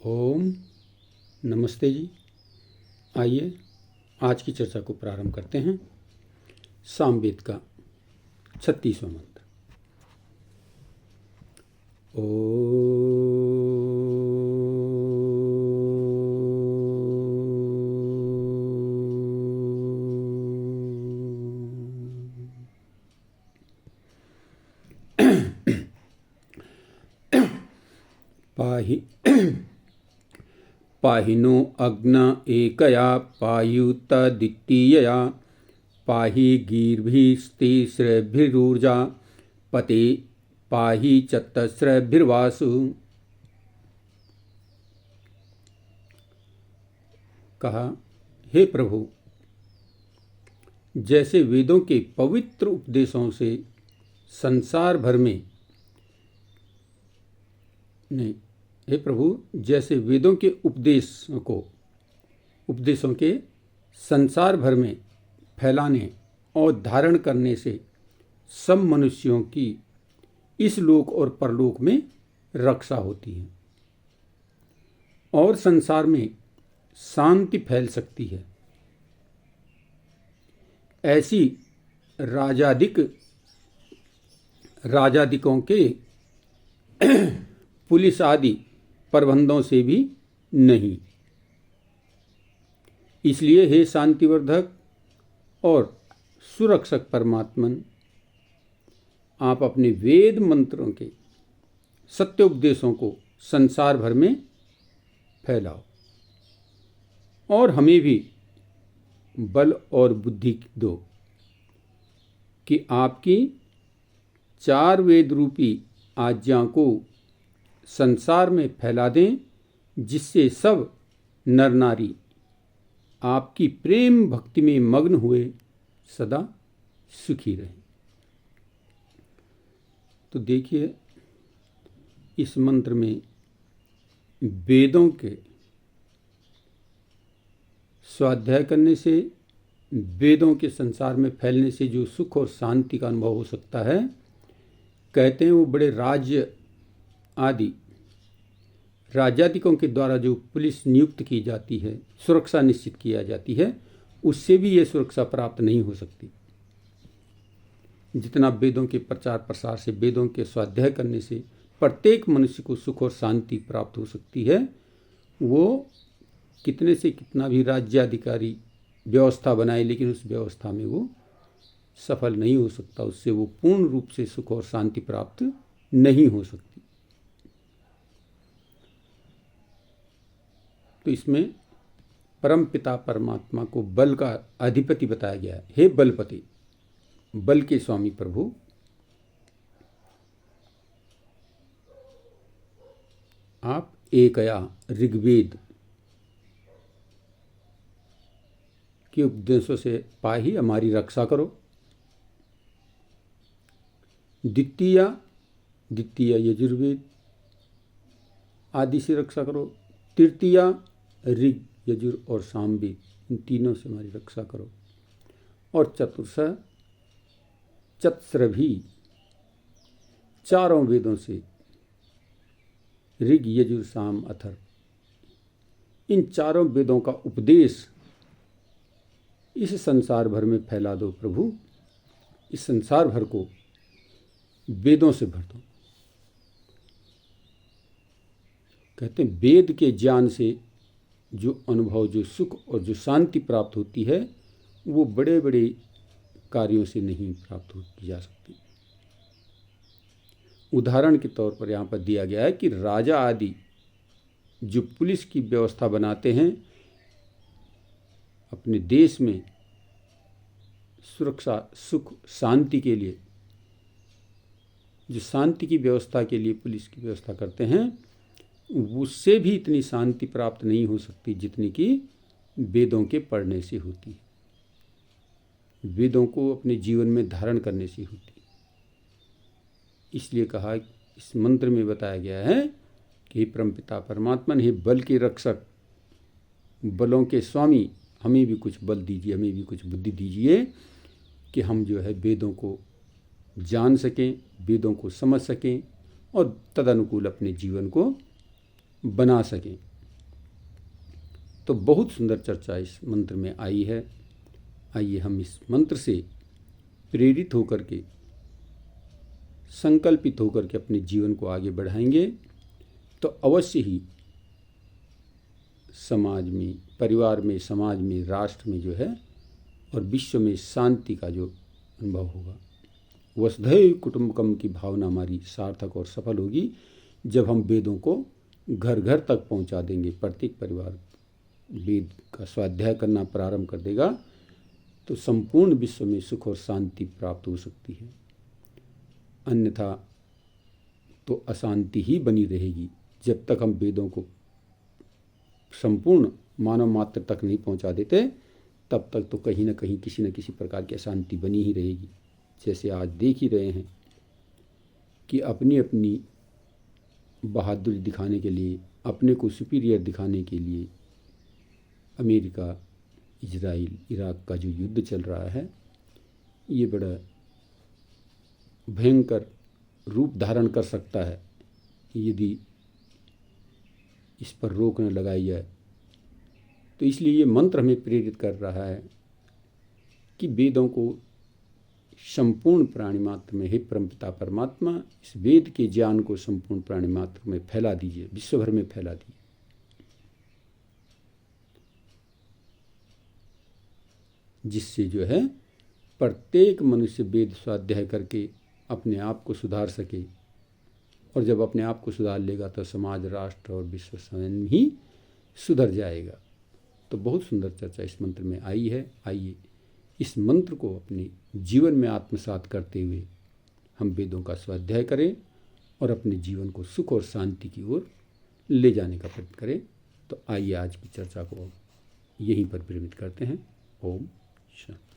ओम नमस्ते जी। आइए आज की चर्चा को प्रारंभ करते हैं। सामवेद का 36वां मंत्र। पाहि पाहिनो अग्न एकया पायुतदितीयया पाहि गीर्भिस्तिस्रभिर्ऊर्जा पते पाहि चतस्रभिर्वासु। कहा, हे प्रभु, जैसे वेदों के पवित्र उपदेशों से संसार भर में हे प्रभु, जैसे वेदों के उपदेशों के संसार भर में फैलाने और धारण करने से सब मनुष्यों की इस लोक और परलोक में रक्षा होती है और संसार में शांति फैल सकती है। ऐसी राजादिकों के पुलिस आदि प्रबंधों से भी नहीं। इसलिए हे शांतिवर्धक और सुरक्षक परमात्मन, आप अपने वेद मंत्रों के सत्य उपदेशों को संसार भर में फैलाओ और हमें भी बल और बुद्धि दो कि आपकी 4 वेद रूपी आज्ञा को संसार में फैला दें, जिससे सब नर नारी आपकी प्रेम भक्ति में मग्न हुए सदा सुखी रहें। तो देखिए, इस मंत्र में वेदों के स्वाध्याय करने से, वेदों के संसार में फैलने से जो सुख और शांति का अनुभव हो सकता है, कहते हैं वो बड़े राज्य आदि राजाधिकों के द्वारा जो पुलिस नियुक्त की जाती है, सुरक्षा निश्चित किया जाती है, उससे भी ये सुरक्षा प्राप्त नहीं हो सकती। जितना वेदों के प्रचार प्रसार से, वेदों के स्वाध्याय करने से प्रत्येक मनुष्य को सुख और शांति प्राप्त हो सकती है, वो कितने से कितना भी राज्याधिकारी व्यवस्था बनाए, लेकिन उस व्यवस्था में वो सफल नहीं हो सकता। उससे वो पूर्ण रूप से सुख और शांति प्राप्त नहीं हो सकती। तो इसमें परम पिता परमात्मा को बल का अधिपति बताया गया है। हे बलपति, बल के स्वामी प्रभु, आप एकया ऋग्वेद के उपदेशों से पाही हमारी रक्षा करो। द्वितीय यजुर्वेद आदि से रक्षा करो। तृतीया ऋग, यजुर और सामवेद, इन तीनों से हमारी रक्षा करो। और चतस्रभी, चारों वेदों से, ऋग यजुर साम अथर्व, इन चारों वेदों का उपदेश इस संसार भर में फैला दो प्रभु। इस संसार भर को वेदों से भर दो। कहते हैं वेद के ज्ञान से जो अनुभव, जो सुख और जो शांति प्राप्त होती है, वो बड़े बड़े कार्यों से नहीं प्राप्त की जा सकती। उदाहरण के तौर पर यहाँ पर दिया गया है कि राजा आदि जो पुलिस की व्यवस्था बनाते हैं, अपने देश में सुरक्षा, सुख, शांति के लिए, जो शांति की व्यवस्था के लिए पुलिस की व्यवस्था करते हैं, उससे भी इतनी शांति प्राप्त नहीं हो सकती जितनी कि वेदों के पढ़ने से होती है, वेदों को अपने जीवन में धारण करने से होती है। इसलिए कहा, इस मंत्र में बताया गया है कि परमपिता परमात्मा ने बल के रक्षक, बलों के स्वामी, हमें भी कुछ बल दीजिए, हमें भी कुछ बुद्धि दीजिए कि हम जो है वेदों को जान सकें, वेदों को समझ सकें और तदनुकूल अपने जीवन को बना सकें। तो बहुत सुंदर चर्चा इस मंत्र में आई है। आइए हम इस मंत्र से प्रेरित होकर के, संकल्पित होकर के अपने जीवन को आगे बढ़ाएंगे तो अवश्य ही समाज में, परिवार में, समाज में, राष्ट्र में जो है और विश्व में शांति का जो अनुभव होगा। वसुधैव कुटुंबकम की भावना हमारी सार्थक और सफल होगी जब हम वेदों को घर घर तक पहुंचा देंगे। प्रत्येक परिवार वेद का स्वाध्याय करना प्रारंभ कर देगा तो संपूर्ण विश्व में सुख और शांति प्राप्त हो सकती है। अन्यथा तो अशांति ही बनी रहेगी। जब तक हम वेदों को संपूर्ण मानव मात्र तक नहीं पहुंचा देते तब तक तो कहीं ना कहीं किसी न किसी प्रकार की अशांति बनी ही रहेगी। जैसे आज देख ही रहे हैं कि अपनी अपनी बहादुरी दिखाने के लिए, अपने को सुपीरियर दिखाने के लिए अमेरिका, इजराइल, इराक का जो युद्ध चल रहा है ये बड़ा भयंकर रूप धारण कर सकता है यदि इस पर रोक न लगाई जाए। तो इसलिए ये मंत्र हमें प्रेरित कर रहा है कि वेदों को संपूर्ण प्राणी मात्र में, हे परमपिता परमात्मा, इस वेद के ज्ञान को संपूर्ण प्राणी मात्र में फैला दीजिए, विश्व भर में फैला दीजिए। जिससे जो है प्रत्येक मनुष्य वेद स्वाध्याय करके अपने आप को सुधार सके, और जब अपने आप को सुधार लेगा तो समाज, राष्ट्र और विश्व स्वयं ही सुधर जाएगा। तो बहुत सुंदर चर्चा इस मंत्र में आई है। आइए इस मंत्र को अपने जीवन में आत्मसात करते हुए हम वेदों का स्वाध्याय करें और अपने जीवन को सुख और शांति की ओर ले जाने का प्रयत्न करें। तो आइए आज की चर्चा को यहीं पर विरमित करते हैं। ओम शांति।